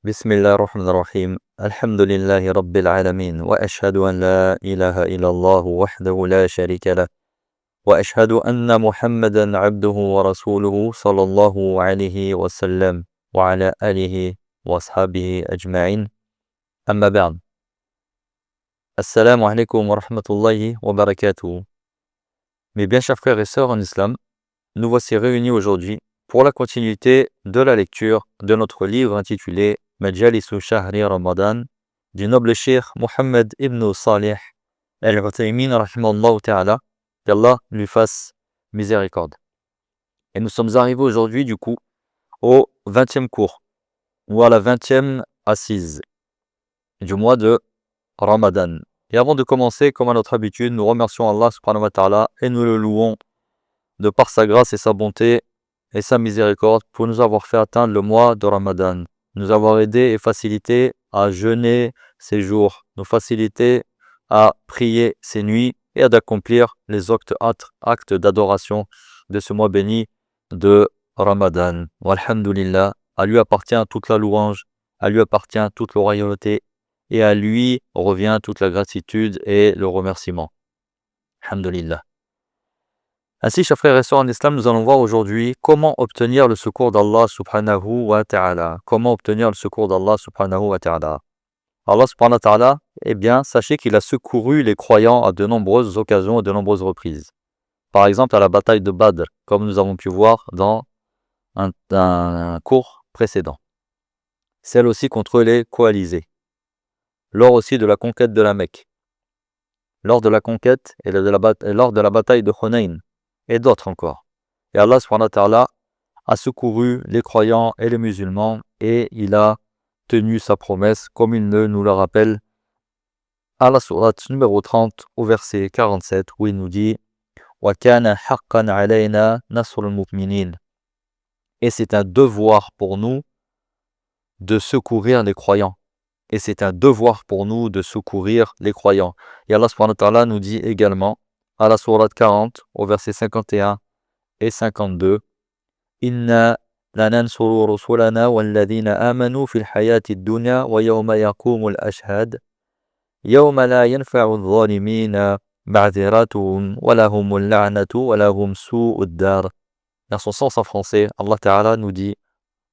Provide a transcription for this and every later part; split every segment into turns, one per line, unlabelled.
بسم الله الرحمن الرحيم الحمد لله رب العالمين وأشهد أن لا إله إلا الله وحده لا شريك له وأشهد أن محمدا عبده ورسوله صلى الله عليه وسلم وعلى آله وأصحابه أجمعين أما بعد السلام عليكم ورحمة الله وبركاته. Mes bien chers frères et sœurs en islam, nous voici réunis aujourd'hui pour la continuité de la lecture de notre livre intitulé Majalisu Shahri Ramadan du noble cheikh Mohammed ibn Salih al-Uthaymin rahimallahu ta'ala, qu'Allah lui fasse miséricorde. Et nous sommes arrivés aujourd'hui du coup au 20e cours, ou à la 20e assise du mois de Ramadan. Et avant de commencer, comme à notre habitude, nous remercions Allah subhanahu wa ta'ala et nous le louons de par sa grâce et sa bonté et sa miséricorde pour nous avoir fait atteindre le mois de Ramadan, nous avoir aidé et facilité à jeûner ces jours, nous faciliter à prier ces nuits et à d'accomplir les actes d'adoration de ce mois béni de Ramadan. Walhamdulillah, à lui appartient toute la louange, à lui appartient toute la royauté et à lui revient toute la gratitude et le remerciement. Alhamdulillah. Ainsi, chers frères et sœurs en islam, nous allons voir aujourd'hui comment obtenir le secours d'Allah subhanahu wa ta'ala. Comment obtenir le secours d'Allah subhanahu wa ta'ala. Allah subhanahu wa ta'ala, eh bien, sachez qu'il a secouru les croyants à de nombreuses occasions et de nombreuses reprises. Par exemple, à la bataille de Badr, comme nous avons pu voir dans un cours précédent. Celle aussi contre les coalisés. Lors aussi de la conquête de la Mecque. Lors de la conquête et lors de la bataille de Hunayn. Et d'autres encore. Et Allah subhanahu wa ta'ala a secouru les croyants et les musulmans et il a tenu sa promesse comme il nous le rappelle à la sourate numéro 30 au verset 47 où il nous dit وَكَانَ حَقًّا عَلَيْنَا نَصْرُ الْمُؤْمِنِينَ. Et c'est un devoir pour nous de secourir les croyants. Et c'est un devoir pour nous de secourir les croyants. Et Allah subhanahu wa ta'ala nous dit également à la sourate 40 au verset 51 et 52 Inna lanansuru rusulana walladhina amanu fil hayati dunya wa yawma yaqumul ashhad yawma la yanfa'u adh-dhalimina ma'dhiratuhum wa lahumul la'natu wa lahum su'ud dar. Dans son sens en français, Allah Ta'ala nous dit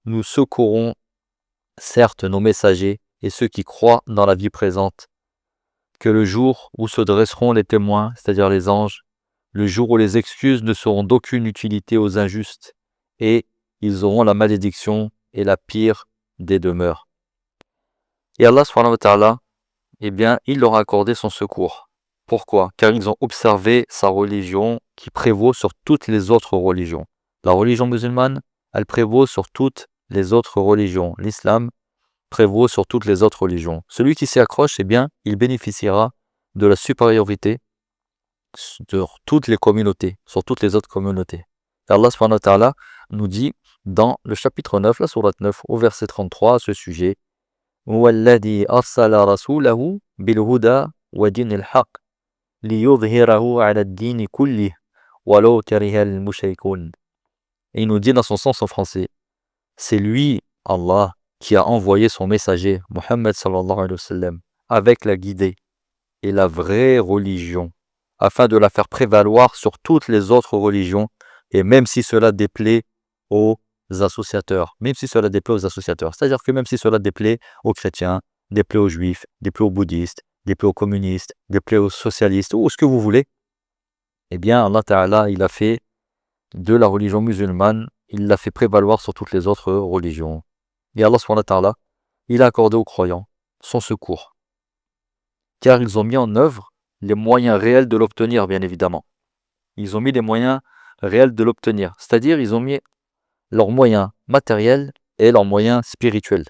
nous secourons certes nos messagers et ceux qui croient dans la vie présente, que le jour où se dresseront les témoins, c'est-à-dire les anges, le jour où les excuses ne seront d'aucune utilité aux injustes, et ils auront la malédiction et la pire des demeures. Et Allah subhanahu wa ta'ala, eh bien, il leur a accordé son secours. Pourquoi ? Car ils ont observé sa religion qui prévaut sur toutes les autres religions. La religion musulmane, elle prévaut sur toutes les autres religions. L'islam prévaut sur toutes les autres religions. Celui qui s'y accroche, eh bien, il bénéficiera de la supériorité sur toutes les communautés, sur toutes les autres communautés. Et Allah subhanahu wa ta'ala nous dit dans le chapitre 9, la sourate 9, au verset 33 à ce sujet وَالَّذِي أَرْسَلَ رَسُولَهُ بِالْهُدَى وَدِينِ الْحَقِّ لِيُظْهِرَهُ عَلَى الدِّينِ كُلِّهِ وَلَوْ كَرِهَ الْمُشْرِكُونَ. Et il nous dit dans son sens en français, c'est lui, Allah, qui a envoyé son messager, Mohammed sallallahu alayhi wa sallam, avec la guidée et la vraie religion, afin de la faire prévaloir sur toutes les autres religions, et même si cela déplaît aux associateurs, c'est-à-dire que même si cela déplaît aux chrétiens, déplaît aux juifs, déplaît aux bouddhistes, déplaît aux communistes, déplaît aux socialistes, ou ce que vous voulez, eh bien Allah Ta'ala, il a fait de la religion musulmane, il l'a fait prévaloir sur toutes les autres religions. Et Allah subhanahu wa ta'ala, il a accordé aux croyants son secours. Car ils ont mis en œuvre les moyens réels de l'obtenir, bien évidemment. Ils ont mis les moyens réels de l'obtenir. C'est-à-dire, ils ont mis leurs moyens matériels et leurs moyens spirituels.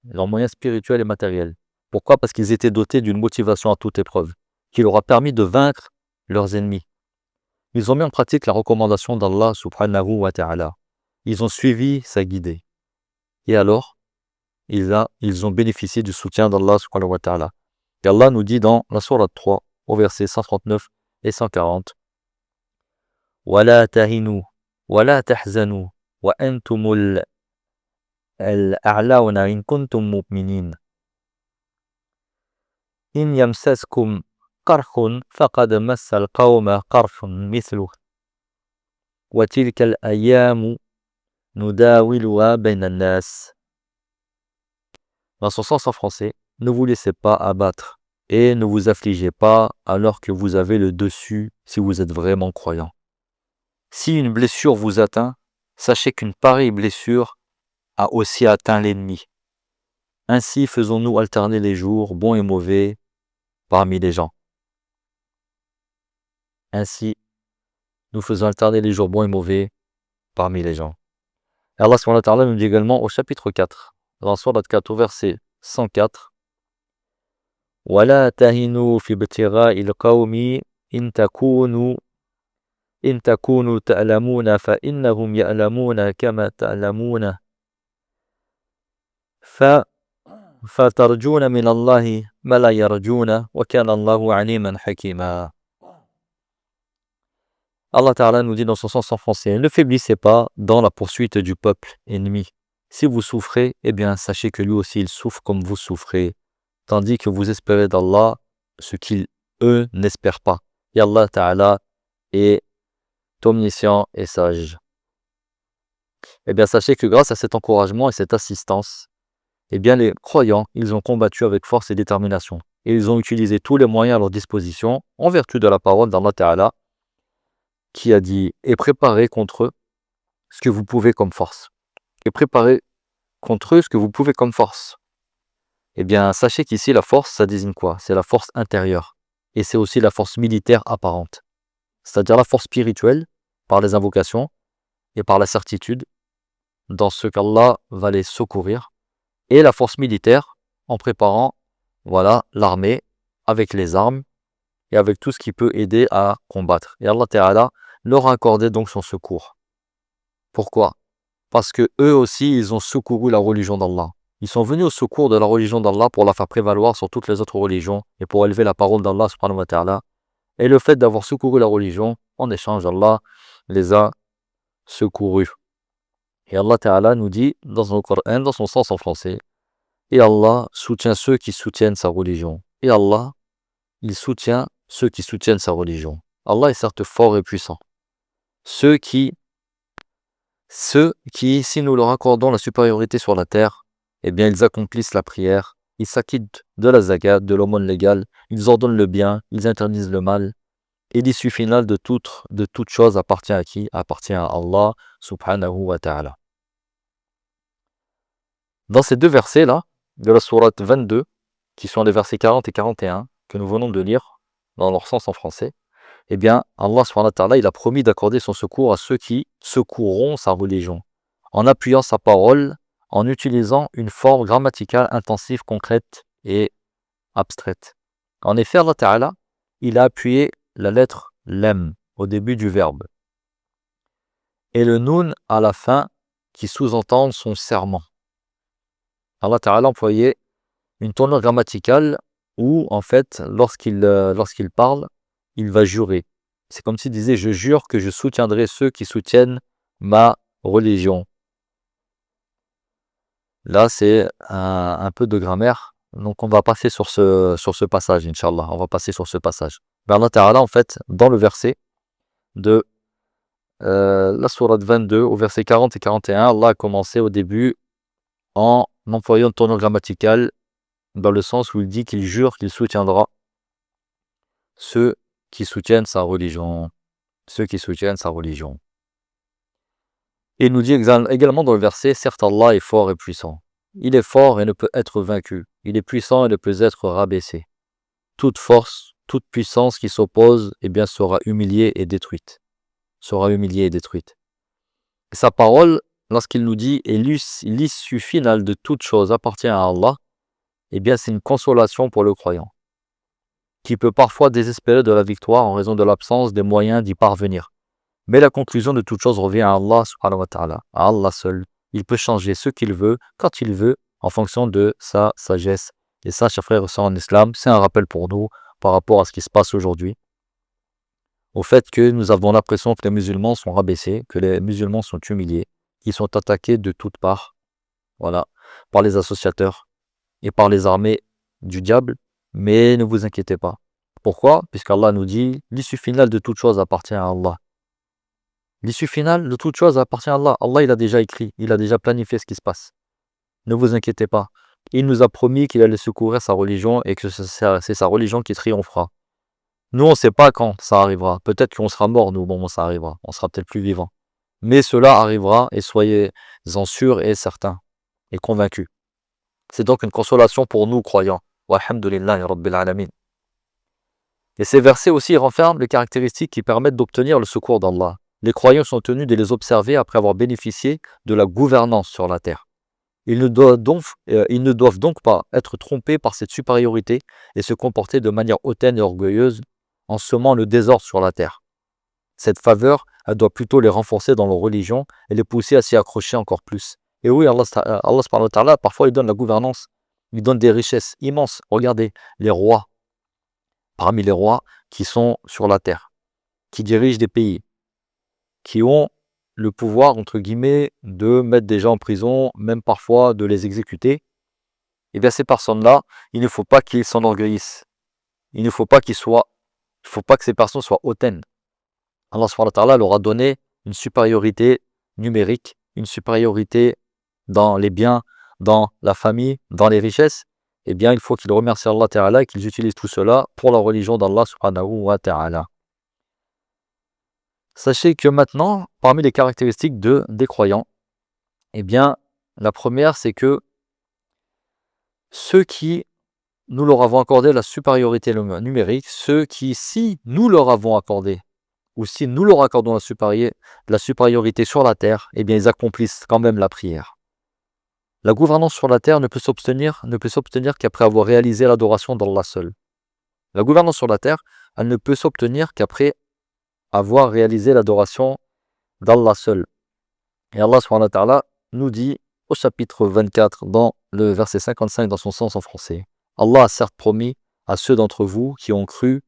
Leurs moyens spirituels et matériels. Pourquoi ? Parce qu'ils étaient dotés d'une motivation à toute épreuve, qui leur a permis de vaincre leurs ennemis. Ils ont mis en pratique la recommandation d'Allah subhanahu wa ta'ala. Ils ont suivi sa guidée. Et alors, ils ont bénéficié du soutien d'Allah subhanahu wa ta'ala. Et Allah nous dit dans la sourate 3, au verset 139 et 140, وَلَا تَهِنُوا وَلَا تَحْزَنُوا وَأَنْتُمُ الأعلون إن كنتم مؤمنين إن يمسسكم قرح فقد مس القوم قرح مثله وتلك الأيام نداولها بين الناس. Dans son sens en français, ne vous laissez pas abattre et ne vous affligez pas alors que vous avez le dessus si vous êtes vraiment croyant. Si une blessure vous atteint, sachez qu'une pareille blessure a aussi atteint l'ennemi. Ainsi faisons-nous alterner les jours bons et mauvais parmi les gens. Ainsi, nous faisons alterner les jours bons et mauvais parmi les gens. Et Allah subhanahu wa ta'ala nous dit également au chapitre 4, dans Surat 4 au verset 104, وَلَا تَهِنُوا فِي ابْتِغَاءِ الْقَوْمِ إِن تَكُونُوا تَأْلَمُونَ فَإِنَّهُمْ يَأْلَمُونَ كَمَا تَأْلَمُونَ فَتَرْجُونَ مِنَ اللَّهِ مَا لَا يَرْجُونَ وَكَانَ اللَّهُ عَلِيمًا حَكِيمًا. Allah Ta'ala nous dit dans son sens en français, ne faiblissez pas dans la poursuite du peuple ennemi. Si vous souffrez, eh bien sachez que lui aussi il souffre comme vous souffrez, tandis que vous espérez d'Allah ce qu'ils, eux, n'espèrent pas. Et Allah Ta'ala est omniscient et sage. Eh bien sachez que grâce à cet encouragement et cette assistance, eh bien les croyants, ils ont combattu avec force et détermination. Et ils ont utilisé tous les moyens à leur disposition en vertu de la parole d'Allah Ta'ala, qui a dit « Et préparez contre eux ce que vous pouvez comme force. » Et préparez contre eux ce que vous pouvez comme force. Eh bien, sachez qu'ici, la force, ça désigne quoi? C'est la force intérieure. Et c'est aussi la force militaire apparente. C'est-à-dire la force spirituelle, par les invocations, et par la certitude, dans ce qu'Allah va les secourir. Et la force militaire, en préparant, voilà, l'armée, avec les armes, et avec tout ce qui peut aider à combattre. Et Allah Ta'ala leur a accordé donc son secours. Pourquoi? Parce que eux aussi, ils ont secouru la religion d'Allah. Ils sont venus au secours de la religion d'Allah pour la faire prévaloir sur toutes les autres religions et pour élever la parole d'Allah subhanahu wa ta'ala. Et le fait d'avoir secouru la religion, en échange, Allah les a secourus. Et Allah Ta'ala nous dit dans le Coran, dans son sens en français, et Allah soutient ceux qui soutiennent sa religion. Et Allah, il soutient ceux qui soutiennent sa religion. Allah est certes fort et puissant. Ceux qui, si nous leur accordons la supériorité sur la terre, eh bien ils accomplissent la prière, ils s'acquittent de la zakat, de l'aumône légale, ils ordonnent le bien, ils interdisent le mal. Et l'issue finale de toute chose appartient à qui? Appartient à Allah subhanahu wa ta'ala. Dans ces deux versets-là, de la sourate 22, qui sont les versets 40 et 41, que nous venons de lire, dans leur sens en français, eh bien, Allah subhanahu wa ta'ala, il a promis d'accorder son secours à ceux qui secourront sa religion, en appuyant sa parole, en utilisant une forme grammaticale intensive, concrète et abstraite. En effet, Allah Ta'ala, il a appuyé la lettre lem au début du verbe et le nun à la fin qui sous-entendent son serment. Allah Ta'ala employait une tournure grammaticale où, en fait, lorsqu'il parle, il va jurer. C'est comme s'il disait « Je jure que je soutiendrai ceux qui soutiennent ma religion ». Là, c'est un peu de grammaire. Donc, on va passer sur ce passage, Inch'Allah. On va passer sur ce passage. Mais Allah Ta'ala, en fait, dans le verset de la sourate 22, au verset 40 et 41, Allah a commencé au début en employant une tournure grammaticale dans le sens où il dit qu'il jure qu'il soutiendra ceux qui soutiennent sa religion. Ceux qui soutiennent sa religion. Et il nous dit également dans le verset, certes Allah est fort et puissant. Il est fort et ne peut être vaincu. Il est puissant et ne peut être rabaissé. Toute force, toute puissance qui s'oppose, eh bien, sera humiliée et détruite. Sera humiliée et détruite. Et sa parole, lorsqu'il nous dit, et l'issue finale de toute chose appartient à Allah, eh bien, c'est une consolation pour le croyant, qui peut parfois désespérer de la victoire en raison de l'absence des moyens d'y parvenir. Mais la conclusion de toute chose revient à Allah subhanahu wa ta'ala, à Allah seul. Il peut changer ce qu'il veut, quand il veut, en fonction de sa sagesse. Et ça, chers frères et sœurs en islam, c'est un rappel pour nous par rapport à ce qui se passe aujourd'hui. Au fait que nous avons l'impression que les musulmans sont rabaissés, que les musulmans sont humiliés, qu'ils sont attaqués de toutes parts. voilà, par les associateurs et par les armées du diable, mais ne vous inquiétez pas. Pourquoi? Puisqu'Allah nous dit, l'issue finale de toute chose appartient à Allah. L'issue finale de toute chose appartient à Allah. Allah, il a déjà écrit, il a déjà planifié ce qui se passe. Ne vous inquiétez pas. Il nous a promis qu'il allait secourir sa religion et que c'est sa religion qui triomphera. Nous, on ne sait pas quand ça arrivera. Peut-être qu'on sera mort, nous, au moment où ça arrivera. On sera peut-être plus vivant. Mais cela arrivera et soyez-en sûrs et certains et convaincus. C'est donc une consolation pour nous, croyants. Walhamdulillahi Rabbil Alamin. Et ces versets aussi renferment les caractéristiques qui permettent d'obtenir le secours d'Allah. Les croyants sont tenus de les observer après avoir bénéficié de la gouvernance sur la terre. Ils ne doivent donc pas être trompés par cette supériorité et se comporter de manière hautaine et orgueilleuse en semant le désordre sur la terre. Cette faveur, elle doit plutôt les renforcer dans leur religion et les pousser à s'y accrocher encore plus. Et oui, Allah subhanahu wa ta'ala, parfois il donne la gouvernance, il donne des richesses immenses. Regardez, les rois, parmi les rois qui sont sur la terre, qui dirigent des pays, qui ont le pouvoir, entre guillemets, de mettre des gens en prison, même parfois de les exécuter, et bien ces personnes-là, il ne faut pas qu'ils s'enorgueillissent. Il ne faut pas que ces personnes soient hautaines. Allah subhanahu wa ta'ala leur a donné une supériorité numérique, une supériorité dans les biens, dans la famille, dans les richesses. Eh bien, il faut qu'ils remercient Allah ta'ala et qu'ils utilisent tout cela pour la religion d'Allah subhanahu wa ta'ala. Sachez que maintenant, parmi les caractéristiques des croyants, eh bien, la première, c'est que ceux qui nous leur avons accordé la supériorité numérique, ceux qui, si nous leur avons accordé, ou si nous leur accordons la supériorité sur la terre, eh bien, ils accomplissent quand même la prière. La gouvernance sur la terre ne peut s'obtenir qu'après avoir réalisé l'adoration d'Allah seul. La gouvernance sur la terre, elle ne peut s'obtenir qu'après avoir réalisé l'adoration d'Allah seul. Et Allah subhanahu wa ta'ala nous dit au chapitre 24 dans le verset 55 dans son sens en français. Allah a certes promis à ceux d'entre vous qui ont cru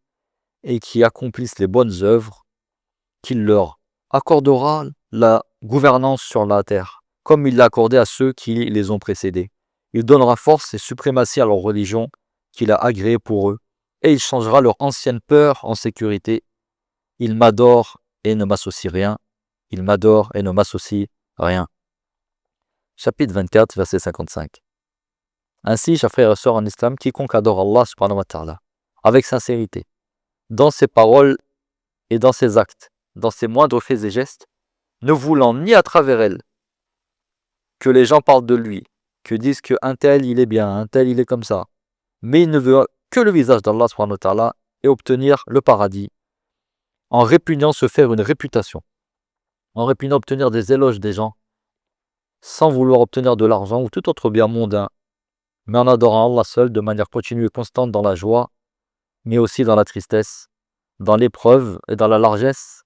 et qui accomplissent les bonnes œuvres qu'il leur accordera la gouvernance sur la terre, comme il l'a accordé à ceux qui les ont précédés. Il donnera force et suprématie à leur religion qu'il a agréée pour eux, et il changera leur ancienne peur en sécurité. Il m'adore et ne m'associe rien. Il m'adore et ne m'associe rien. Chapitre 24, verset 55. Ainsi, chers frères et sœurs en islam, quiconque adore Allah subhanahu wa ta'ala, avec sincérité, dans ses paroles et dans ses actes, dans ses moindres faits et gestes, ne voulant ni à travers elle que les gens parlent de lui, que disent qu'un tel il est bien, un tel il est comme ça, mais il ne veut que le visage d'Allah subhanahu wa ta'ala et obtenir le paradis, en répugnant se faire une réputation, en répugnant obtenir des éloges des gens, sans vouloir obtenir de l'argent ou tout autre bien mondain, mais en adorant Allah seul de manière continue et constante dans la joie, mais aussi dans la tristesse, dans l'épreuve et dans la largesse,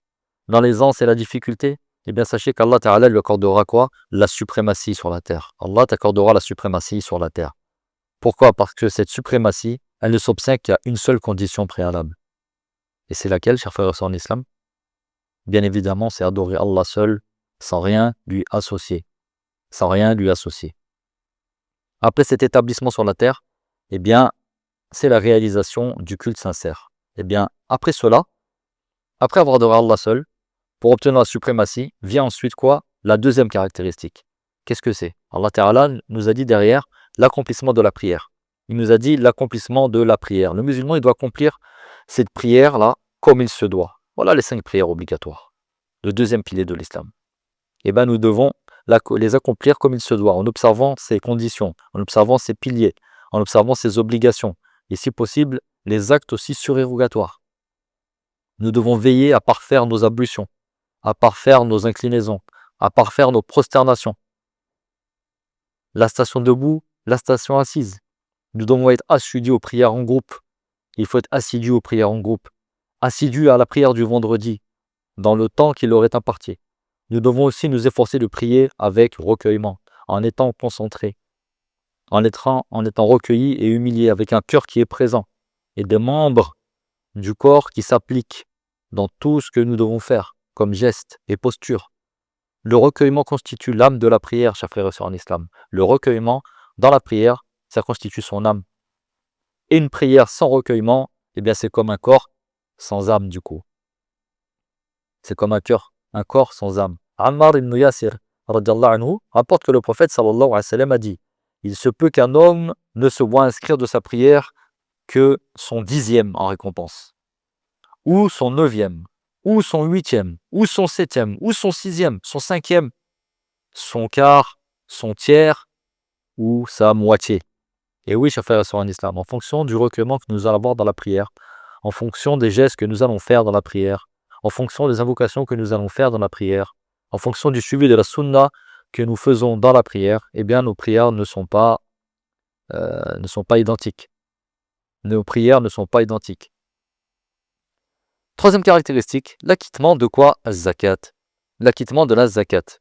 dans l'aisance et la difficulté, eh bien sachez qu'Allah Ta'ala lui accordera quoi? La suprématie sur la terre. Allah t'accordera la suprématie sur la terre. Pourquoi? Parce que cette suprématie, elle ne s'obtient qu'à une seule condition préalable. Et c'est laquelle, chers frères et sœurs en islam? Bien évidemment, c'est adorer Allah seul, sans rien lui associer. Sans rien lui associer. Après cet établissement sur la terre, eh bien, c'est la réalisation du culte sincère. Eh bien, après cela, après avoir adoré Allah seul, pour obtenir la suprématie, vient ensuite quoi? La deuxième caractéristique. Qu'est-ce que c'est? Allah Ta'ala nous a dit derrière l'accomplissement de la prière. Il nous a dit l'accomplissement de la prière. Le musulman, il doit accomplir cette prière-là comme il se doit. Voilà les 5 prières obligatoires. Le deuxième pilier de l'islam. Eh bien, nous devons les accomplir comme il se doit, en observant ses conditions, en observant ses piliers, en observant ses obligations, et si possible, les actes aussi surérogatoires. Nous devons veiller à parfaire nos ablutions, à parfaire nos inclinaisons, à parfaire nos prosternations. La station debout, la station assise. Nous devons être assidus aux prières en groupe. Il faut être assidu aux prières en groupe, assidu à la prière du vendredi, dans le temps qui leur est imparti. Nous devons aussi nous efforcer de prier avec recueillement, en étant concentrés, en étant recueillis et humiliés, avec un cœur qui est présent, et des membres du corps qui s'appliquent dans tout ce que nous devons faire, comme gestes et postures. Le recueillement constitue l'âme de la prière, chers frères et sœurs en islam. Le recueillement dans la prière, ça constitue son âme. Et une prière sans recueillement, eh bien c'est comme un corps sans âme du coup. C'est comme un corps sans âme. Ammar ibn Yasir radiallahu anhu, rapporte que le prophète sallallahu alayhi wa sallam a dit: il se peut qu'un homme ne se voit inscrire de sa prière que son 10e en récompense, ou son 9e, ou son 8e, ou son 7e, ou son 6e, son 5e, son quart, son tiers, ou sa moitié. Et oui, chers frères et sœurs en islam, en fonction du recueillement que nous allons avoir dans la prière, en fonction des gestes que nous allons faire dans la prière, en fonction des invocations que nous allons faire dans la prière, en fonction du suivi de la sunna que nous faisons dans la prière, eh bien nos prières ne sont pas identiques. Nos prières ne sont pas identiques. Troisième caractéristique, l'acquittement de quoi? Az-zakat. L'acquittement de la zakat,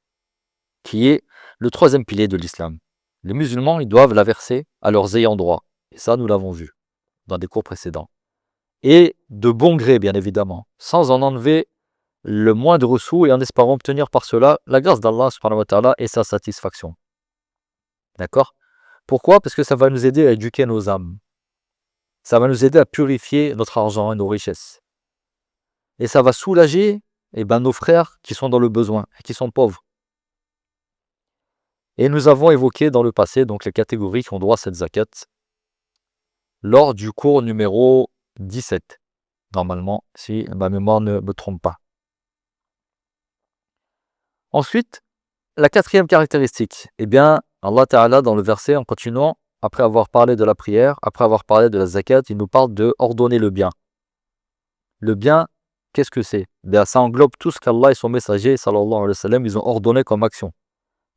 qui est le troisième pilier de l'islam. Les musulmans, ils doivent la verser à leurs ayants droit. Et ça, nous l'avons vu dans des cours précédents. Et de bon gré, bien évidemment, sans en enlever le moindre sou et en espérant obtenir par cela la grâce d'Allah subhanahu wa ta'ala et sa satisfaction. D'accord? Pourquoi? Parce que ça va nous aider à éduquer nos âmes. Ça va nous aider à purifier notre argent et nos richesses. Et ça va soulager nos frères qui sont dans le besoin, qui sont pauvres. Et nous avons évoqué dans le passé donc les catégories qui ont droit à cette zakat lors du cours numéro 17. Normalement, si ma mémoire ne me trompe pas. Ensuite, la quatrième caractéristique, Allah Ta'ala dans le verset, en continuant, après avoir parlé de la prière, après avoir parlé de la zakat, il nous parle de ordonner le bien. Le bien, qu'est-ce que c'est? Ça englobe tout ce qu'Allah et son messager, sallallahu alayhi wa sallam, ils ont ordonné comme action,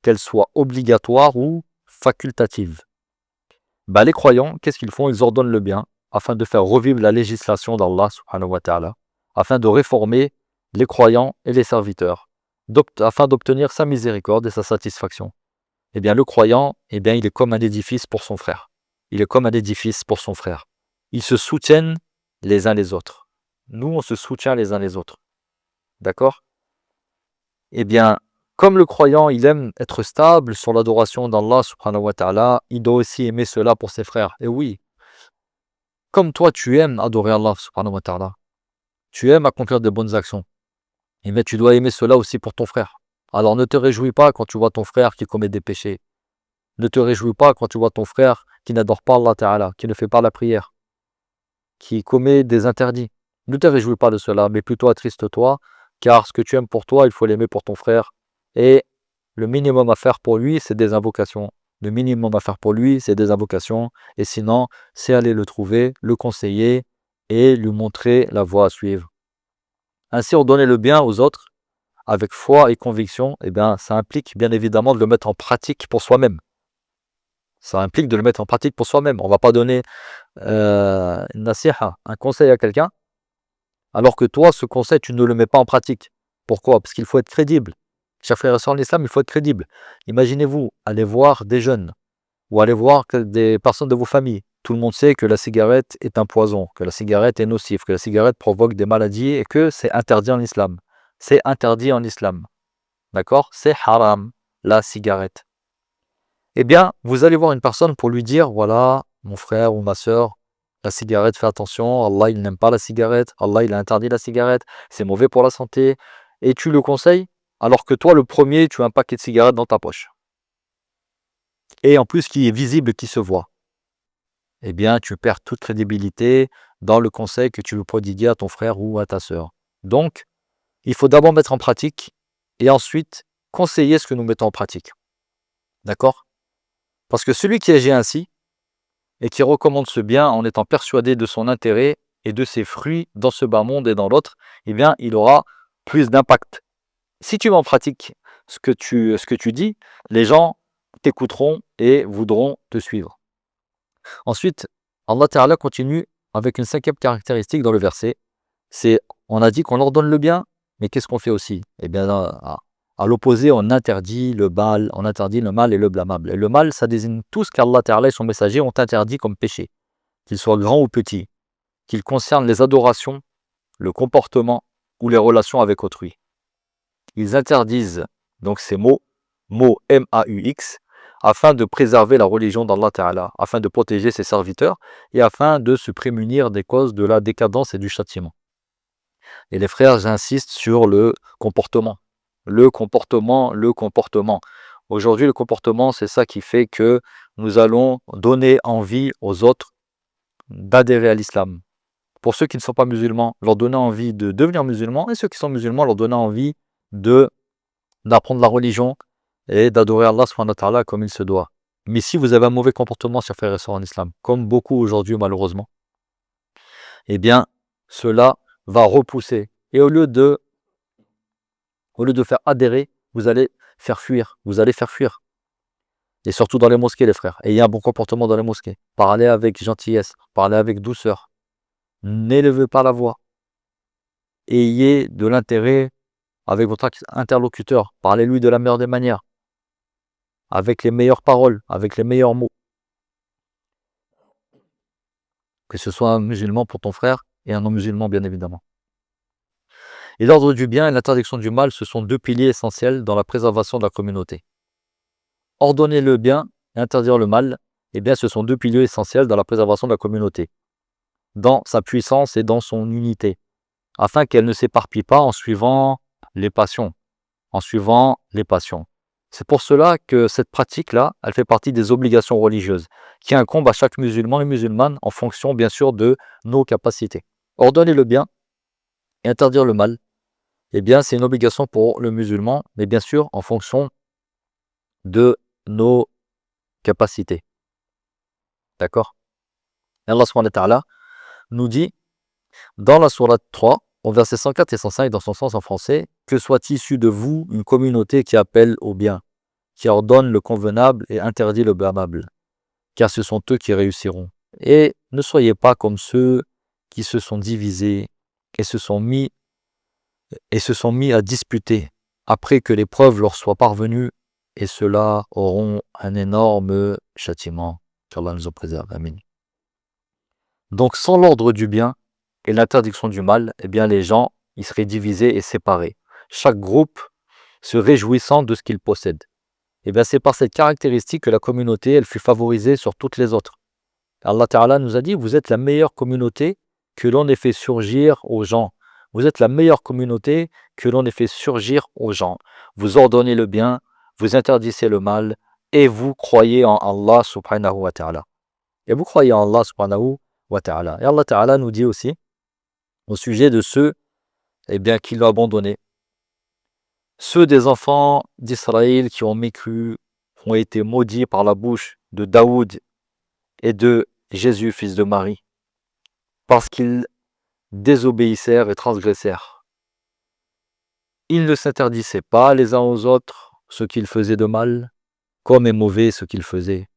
qu'elle soit obligatoire ou facultative. Les croyants, qu'est-ce qu'ils font? Ils ordonnent le bien, afin de faire revivre la législation d'Allah, subhanahu wa ta'ala, afin de réformer les croyants et les serviteurs, afin d'obtenir sa miséricorde et sa satisfaction. Le croyant, il est comme un édifice pour son frère. Il est comme un édifice pour son frère. Ils se soutiennent les uns les autres. Nous, on se soutient les uns les autres. D'accord? Comme le croyant, il aime être stable sur l'adoration d'Allah subhanahu wa ta'ala, il doit aussi aimer cela pour ses frères. Et oui, comme toi, tu aimes adorer Allah subhanahu wa ta'ala, tu aimes accomplir de bonnes actions, tu dois aimer cela aussi pour ton frère. Alors ne te réjouis pas quand tu vois ton frère qui commet des péchés. Ne te réjouis pas quand tu vois ton frère qui n'adore pas Allah Ta'ala, qui ne fait pas la prière, qui commet des interdits. Ne te réjouis pas de cela, mais plutôt attriste-toi, car ce que tu aimes pour toi, il faut l'aimer pour ton frère. Et le minimum à faire pour lui, c'est des invocations. Le minimum à faire pour lui, c'est des invocations. Et sinon, c'est aller le trouver, le conseiller et lui montrer la voie à suivre. Ainsi, ordonner le bien aux autres, avec foi et conviction, ça implique bien évidemment de le mettre en pratique pour soi-même. Ça implique de le mettre en pratique pour soi-même. On ne va pas donner une nasiha, un conseil à quelqu'un, alors que toi, ce conseil, tu ne le mets pas en pratique. Pourquoi? Parce qu'il faut être crédible. Chers frères et sœurs en islam, il faut être crédible. Imaginez-vous, aller voir des jeunes, ou aller voir des personnes de vos familles. Tout le monde sait que la cigarette est un poison, que la cigarette est nocive, que la cigarette provoque des maladies et que c'est interdit en islam. C'est interdit en islam. D'accord? C'est haram, la cigarette. Vous allez voir une personne pour lui dire, voilà, mon frère ou ma soeur, la cigarette, fais attention, Allah, il n'aime pas la cigarette, Allah, il a interdit la cigarette, c'est mauvais pour la santé, et tu le conseilles, alors que toi, le premier, tu as un paquet de cigarettes dans ta poche. Et en plus, qui est visible, qui se voit. Tu perds toute crédibilité dans le conseil que tu veux prodiguer à ton frère ou à ta soeur. Donc, il faut d'abord mettre en pratique, et ensuite, conseiller ce que nous mettons en pratique. D'accord? Parce que celui qui agit ainsi, et qui recommande ce bien en étant persuadé de son intérêt et de ses fruits dans ce bas monde et dans l'autre, il aura plus d'impact. Si tu mets en pratique ce que tu dis, les gens t'écouteront et voudront te suivre. Ensuite, Allah Ta'ala continue avec une cinquième caractéristique dans le verset. On a dit qu'on ordonne le bien, mais qu'est-ce qu'on fait aussi? À l'opposé, on interdit le mal, et le blâmable. Et le mal, ça désigne tout ce qu'Allah Ta'ala et son messager ont interdit comme péché, qu'il soit grand ou petit, qu'il concerne les adorations, le comportement ou les relations avec autrui. Ils interdisent donc ces mots M-A-U-X, afin de préserver la religion d'Allah Ta'ala, afin de protéger ses serviteurs et afin de se prémunir des causes de la décadence et du châtiment. Et les frères, j'insiste sur le comportement. Le comportement. Aujourd'hui, le comportement, c'est ça qui fait que nous allons donner envie aux autres d'adhérer à l'islam. Pour ceux qui ne sont pas musulmans, leur donner envie de devenir musulmans, et ceux qui sont musulmans, leur donner envie d'apprendre la religion et d'adorer Allah subhanahu wa ta'ala comme il se doit. Mais si vous avez un mauvais comportement, chers frères et sœurs en islam, comme beaucoup aujourd'hui malheureusement, eh bien, cela va repousser. Et au lieu de faire adhérer, vous allez faire fuir. Et surtout dans les mosquées, les frères. Ayez un bon comportement dans les mosquées. Parlez avec gentillesse, parlez avec douceur. N'élevez pas la voix. Ayez de l'intérêt avec votre interlocuteur. Parlez-lui de la meilleure des manières. Avec les meilleures paroles, avec les meilleurs mots. Que ce soit un musulman pour ton frère et un non-musulman, bien évidemment. Et l'ordre du bien et l'interdiction du mal, ce sont deux piliers essentiels dans la préservation de la communauté. Ordonner le bien et interdire le mal, eh bien, ce sont deux piliers essentiels dans la préservation de la communauté, dans sa puissance et dans son unité, afin qu'elle ne s'éparpille pas en suivant les passions. C'est pour cela que cette pratique-là, elle fait partie des obligations religieuses, qui incombent à chaque musulman et musulmane en fonction, bien sûr, de nos capacités. Ordonner le bien et interdire le mal, eh bien, c'est une obligation pour le musulman, mais bien sûr, en fonction de nos capacités. D'accord? Allah subhanahu wa ta'ala nous dit, dans la sourate 3, au verset 104 et 105, dans son sens en français, que soit issue de vous une communauté qui appelle au bien, qui ordonne le convenable et interdit le blâmable, car ce sont eux qui réussiront. Et ne soyez pas comme ceux qui se sont divisés et se sont mis à disputer après que les preuves leur soient parvenues, et ceux-là auront un énorme châtiment. Qu'Allah nous en préserve. Amin. Donc sans l'ordre du bien et l'interdiction du mal, eh bien les gens, ils seraient divisés et séparés. Chaque groupe se réjouissant de ce qu'il possède. Et bien c'est par cette caractéristique que la communauté, elle fut favorisée sur toutes les autres. Allah Ta'ala nous a dit, vous êtes la meilleure communauté que l'on ait fait surgir aux gens. Vous êtes la meilleure communauté que l'on ait fait surgir aux gens. Vous ordonnez le bien, vous interdisez le mal, et vous croyez en Allah subhanahu wa ta'ala. Et vous croyez en Allah subhanahu wa ta'ala. Et Allah Ta'ala nous dit aussi, au sujet de ceux qui l'ont abandonné, ceux des enfants d'Israël qui ont mécru ont été maudits par la bouche de Daoud et de Jésus, fils de Marie, parce qu'ils désobéissèrent et transgressèrent. Ils ne s'interdisaient pas les uns aux autres ce qu'ils faisaient de mal, comme est mauvais ce qu'ils faisaient,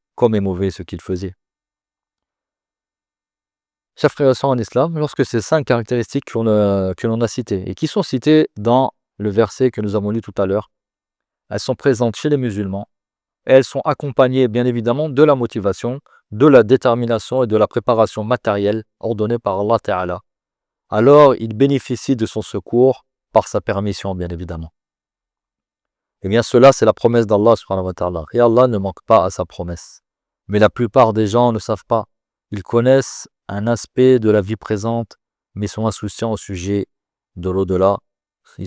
Chers frères et sœurs en islam, lorsque ces 5 caractéristiques que l'on a citées, et qui sont citées dans le verset que nous avons lu tout à l'heure, elles sont présentes chez les musulmans, et elles sont accompagnées bien évidemment de la motivation, de la détermination et de la préparation matérielle ordonnée par Allah Ta'ala. Alors il bénéficie de son secours par sa permission, bien évidemment. Eh bien cela, c'est la promesse d'Allah subhanahu wa ta'ala. Et Allah ne manque pas à sa promesse. Mais la plupart des gens ne savent pas. Ils connaissent un aspect de la vie présente, mais sont insouciants au sujet de l'au-delà. Et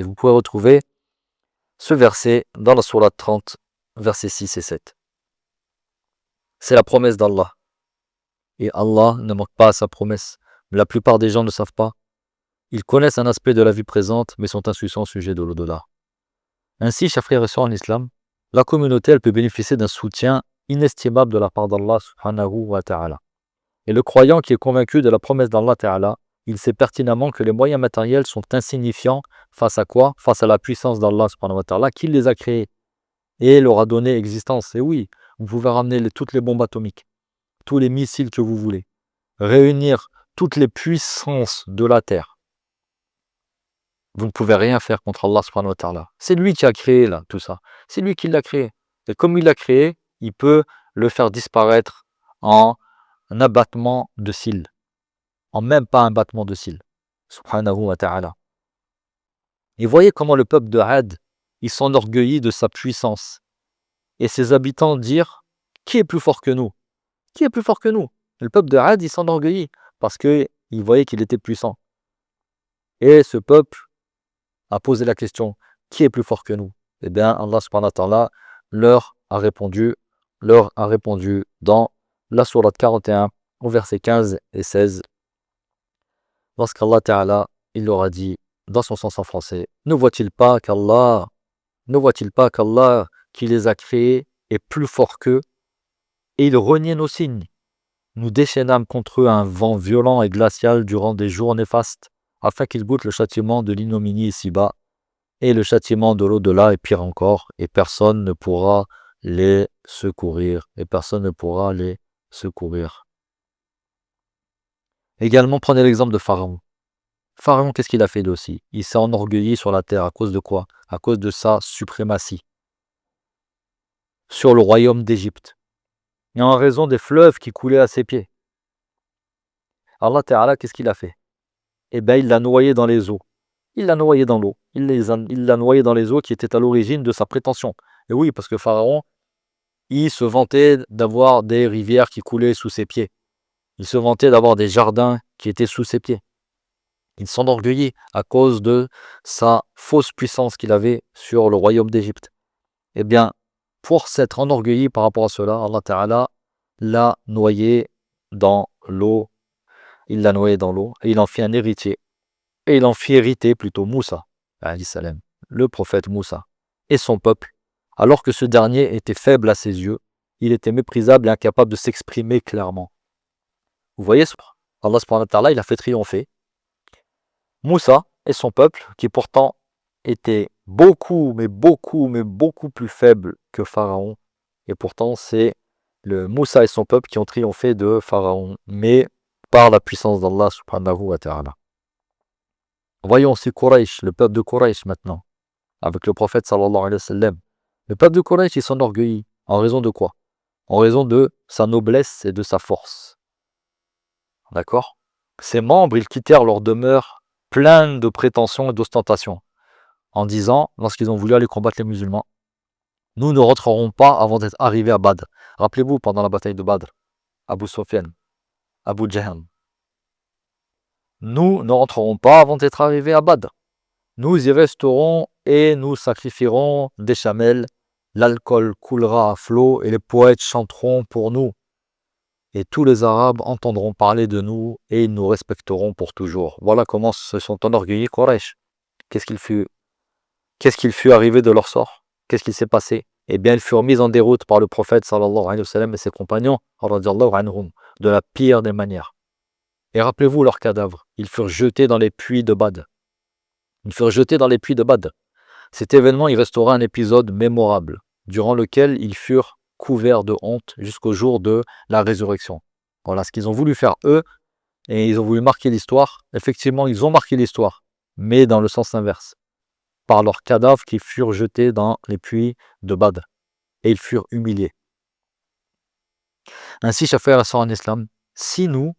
vous pouvez retrouver ce verset dans la sourate 30, versets 6 et 7. C'est la promesse d'Allah. Et Allah ne manque pas à sa promesse. Mais la plupart des gens ne savent pas. Ils connaissent un aspect de la vie présente, mais sont insouciants au sujet de l'au-delà. Ainsi, chers frères et sœurs en islam, la communauté, elle peut bénéficier d'un soutien inestimable de la part d'Allah subhanahu wa ta'ala. Et le croyant qui est convaincu de la promesse d'Allah ta'ala, il sait pertinemment que les moyens matériels sont insignifiants face à quoi? Face à la puissance d'Allah subhanahu wa ta'ala qui les a créés et leur a donné existence. Et oui, vous pouvez ramener toutes les bombes atomiques, tous les missiles que vous voulez, réunir toutes les puissances de la terre. Vous ne pouvez rien faire contre Allah subhanahu wa ta'ala. C'est lui qui a créé là, tout ça. C'est lui qui l'a créé. Et comme il l'a créé, il peut le faire disparaître en un abattement de cils. En même pas un battement de cils. Subhanahu wa ta'ala. Et voyez comment le peuple de Had, il s'enorgueillit de sa puissance. Et ses habitants dirent, qui est plus fort que nous? Qui est plus fort que nous? Le peuple de Had, il s'enorgueillit parce qu'il voyait qu'il était puissant. Et ce peuple a posé la question, qui est plus fort que nous? Eh bien, Allah subhanahu wa ta'ala leur a répondu dans la sourate 41, au verset 15 et 16, lorsqu'Allah ta'ala, il leur a dit, dans son sens en français, ne voit-il pas qu'Allah, qui les a créés, est plus fort qu'eux, et ils reniaient nos signes. Nous déchaînâmes contre eux un vent violent et glacial durant des jours néfastes, afin qu'ils goûtent le châtiment de l'ignominie ici-bas, et le châtiment de l'au-delà est pire encore, et personne ne pourra les secourir. Également, prenez l'exemple de Pharaon. Pharaon, qu'est-ce qu'il a fait lui aussi? Il s'est enorgueilli sur la terre, à cause de quoi? À cause de sa suprématie sur le royaume d'Égypte, et en raison des fleuves qui coulaient à ses pieds. Allah Ta'ala, qu'est-ce qu'il a fait? Eh bien, il l'a noyé dans les eaux. Il l'a noyé dans l'eau. Il l'a noyé dans les eaux qui étaient à l'origine de sa prétention. Et oui, parce que Pharaon, il se vantait d'avoir des rivières qui coulaient sous ses pieds. Il se vantait d'avoir des jardins qui étaient sous ses pieds. Il s'enorgueillit à cause de sa fausse puissance qu'il avait sur le royaume d'Égypte. Eh bien, pour s'être enorgueilli par rapport à cela, Allah Ta'ala l'a noyé dans l'eau. Il l'a noyé dans l'eau et il en fit un héritier. Et il en fit hériter plutôt Moussa, alayhi salam, le prophète Moussa, et son peuple, alors que ce dernier était faible à ses yeux, il était méprisable et incapable de s'exprimer clairement. Vous voyez, Allah subhanahu wa ta'ala, il a fait triompher Moussa et son peuple, qui pourtant était beaucoup plus faible que Pharaon. Et pourtant, c'est le Moussa et son peuple qui ont triomphé de Pharaon, mais par la puissance d'Allah subhanahu wa ta'ala. Voyons aussi Quraysh, le peuple de Quraysh maintenant, avec le prophète sallallahu alayhi wa sallam. Le peuple de Quraysh, il s'enorgueillit. En raison de quoi? En raison de sa noblesse et de sa force. D'accord? Ses membres, ils quittèrent leur demeure pleine de prétentions et d'ostentation, en disant, lorsqu'ils ont voulu aller combattre les musulmans, nous ne rentrerons pas avant d'être arrivés à Badr. Rappelez-vous, pendant la bataille de Badr, Abu Sufyan, Abu Jahl. Nous ne rentrerons pas avant d'être arrivés à Badr. Nous y resterons et nous sacrifierons des chamelles. L'alcool coulera à flot et les poètes chanteront pour nous. Et tous les Arabes entendront parler de nous et ils nous respecteront pour toujours. Voilà comment se sont enorgueillis Quraysh. Qu'est-ce qu'il fut arrivé de leur sort? Qu'est-ce qui s'est passé? Eh bien, ils furent mis en déroute par le prophète sallallahu alayhi wa sallam et ses compagnons de la pire des manières. Et rappelez-vous leurs cadavres. Ils furent jetés dans les puits de Badr. Cet événement, il restera un épisode mémorable, durant lequel ils furent couverts de honte jusqu'au jour de la résurrection. Voilà ce qu'ils ont voulu faire eux, et ils ont voulu marquer l'histoire. Effectivement, ils ont marqué l'histoire, mais dans le sens inverse, par leurs cadavres qui furent jetés dans les puits de Badr, et ils furent humiliés. Ainsi, chers frères et sœurs en islam, si nous,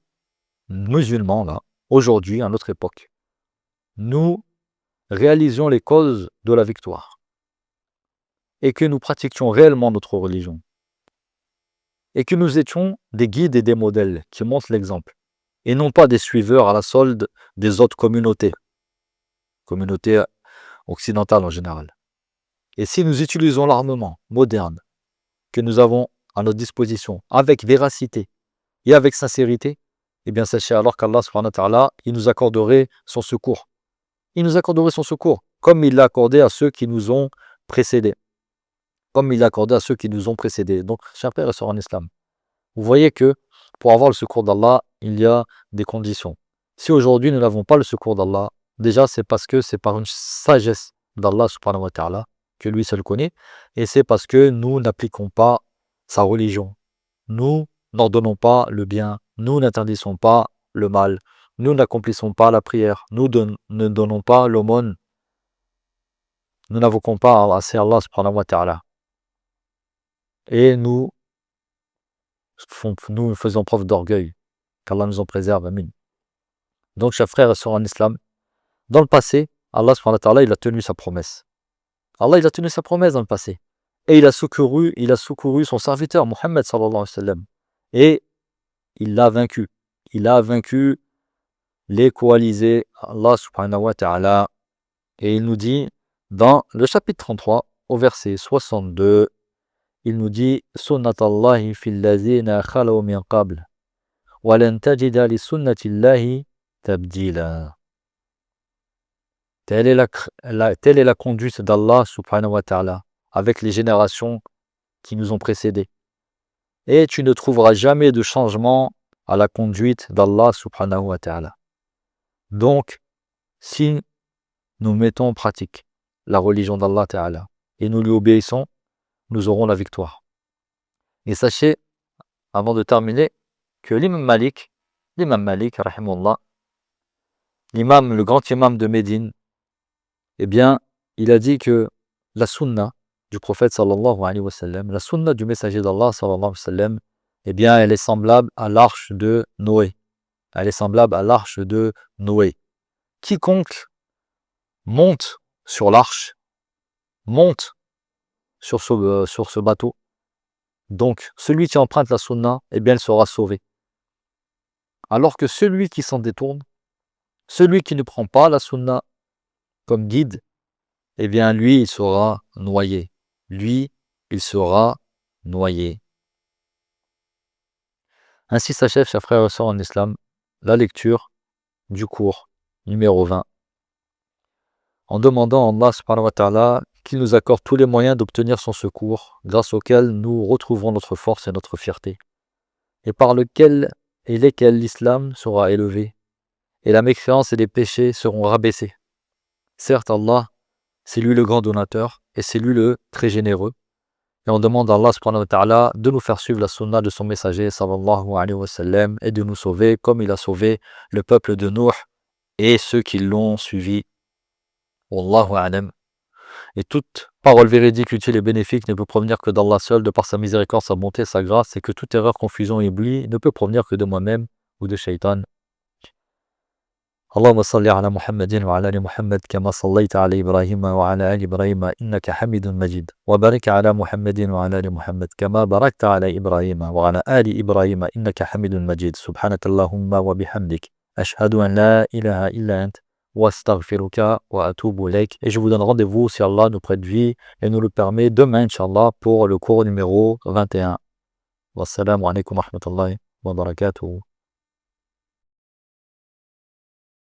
musulmans, là, aujourd'hui, à notre époque, nous réalisions les causes de la victoire et que nous pratiquions réellement notre religion et que nous étions des guides et des modèles qui montrent l'exemple et non pas des suiveurs à la solde des autres communautés occidentales en général. Et si nous utilisons l'armement moderne que nous avons à notre disposition avec véracité et avec sincérité, eh bien sachez alors qu'Allah subhanahu wa ta'ala, il nous accorderait son secours. Il nous accorderait son secours, comme il l'a accordé à ceux qui nous ont précédés. Donc, chers frères et sœurs en islam, vous voyez que pour avoir le secours d'Allah, il y a des conditions. Si aujourd'hui nous n'avons pas le secours d'Allah, déjà c'est parce que c'est par une sagesse d'Allah subhanahu wa ta'ala, que lui seul connaît, et c'est parce que nous n'appliquons pas sa religion. Nous n'ordonnons pas le bien, nous n'interdisons pas le mal, nous n'accomplissons pas la prière, nous ne donnons pas l'aumône, nous n'invoquons pas assez Allah subhanahu wa ta'ala. Et nous faisons preuve d'orgueil, qu'Allah nous en préserve, amin. Donc, chers frères et sœurs en islam, dans le passé, Allah subhanahu wa ta'ala, il a tenu sa promesse. Allah, il a tenu sa promesse dans le passé. Et il a secouru son serviteur, Mohammed sallallahu alayhi wa sallam. Et il l'a vaincu. Il a vaincu les coalisés, Allah subhanahu wa ta'ala. Et il nous dit, dans le chapitre 33, au verset 62, il nous dit « Sunnatallahi fil lazina khalaw min qabl, wa lan tajida li sunnatillahi tabdila » Telle est la conduite d'Allah subhanahu wa ta'ala avec les générations qui nous ont précédés. Et tu ne trouveras jamais de changement à la conduite d'Allah subhanahu wa ta'ala. Donc, si nous mettons en pratique la religion d'Allah ta'ala et nous lui obéissons, nous aurons la victoire. Et sachez, avant de terminer, que l'imam Malik, rahimahullah, l'imam, le grand imam de Médine, eh bien, il a dit que la sunna du prophète sallallahu alayhi wa sallam, la sunna du messager d'Allah sallallahu alayhi wa sallam, eh bien, elle est semblable à l'arche de Noé. Elle est semblable à l'arche de Noé. Quiconque monte sur l'arche, monte sur ce bateau, donc celui qui emprunte la sunna, eh bien, il sera sauvé. Alors que celui qui s'en détourne, celui qui ne prend pas la sunna comme guide, eh bien, lui, il sera noyé. Lui, il sera noyé. Ainsi s'achève, chers frères et sœurs en islam, la lecture du cours numéro 20. En demandant à Allah subhanahu wa ta'ala qu'il nous accorde tous les moyens d'obtenir son secours, grâce auquel nous retrouverons notre force et notre fierté, et par lesquels l'islam sera élevé, et la mécréance et les péchés seront rabaissés. Certes, Allah, c'est lui le grand donateur, et c'est lui le très généreux. Et on demande à Allah subhanahu wa ta'ala de nous faire suivre la sunna de son messager sallallahu alayhi wa sallam et de nous sauver comme il a sauvé le peuple de Nuh et ceux qui l'ont suivi. Wallahu a'lam. Et toute parole véridique, utile et bénéfique ne peut provenir que d'Allah seul, de par sa miséricorde, sa bonté, sa grâce, et que toute erreur, confusion et oubli ne peut provenir que de moi-même ou de Shaitan. اللهم صل على محمد وعلى آل محمد كما صليت على إبراهيم وعلى آل إبراهيم إنك حميد مجيد وبارك على محمد وعلى آل محمد كما باركت على إبراهيم وعلى آل إبراهيم إنك حميد مجيد سبحانك اللهم وبحمدك أشهد أن لا إله إلا أنت وأستغفرك وأتوب إليك. Et je vous donne rendez-vous si Allah nous prête vie et nous le permet demain Inch'Allah pour le cours numéro 21. Wassalamu alaikum wa rahmatullahi wa barakatuh.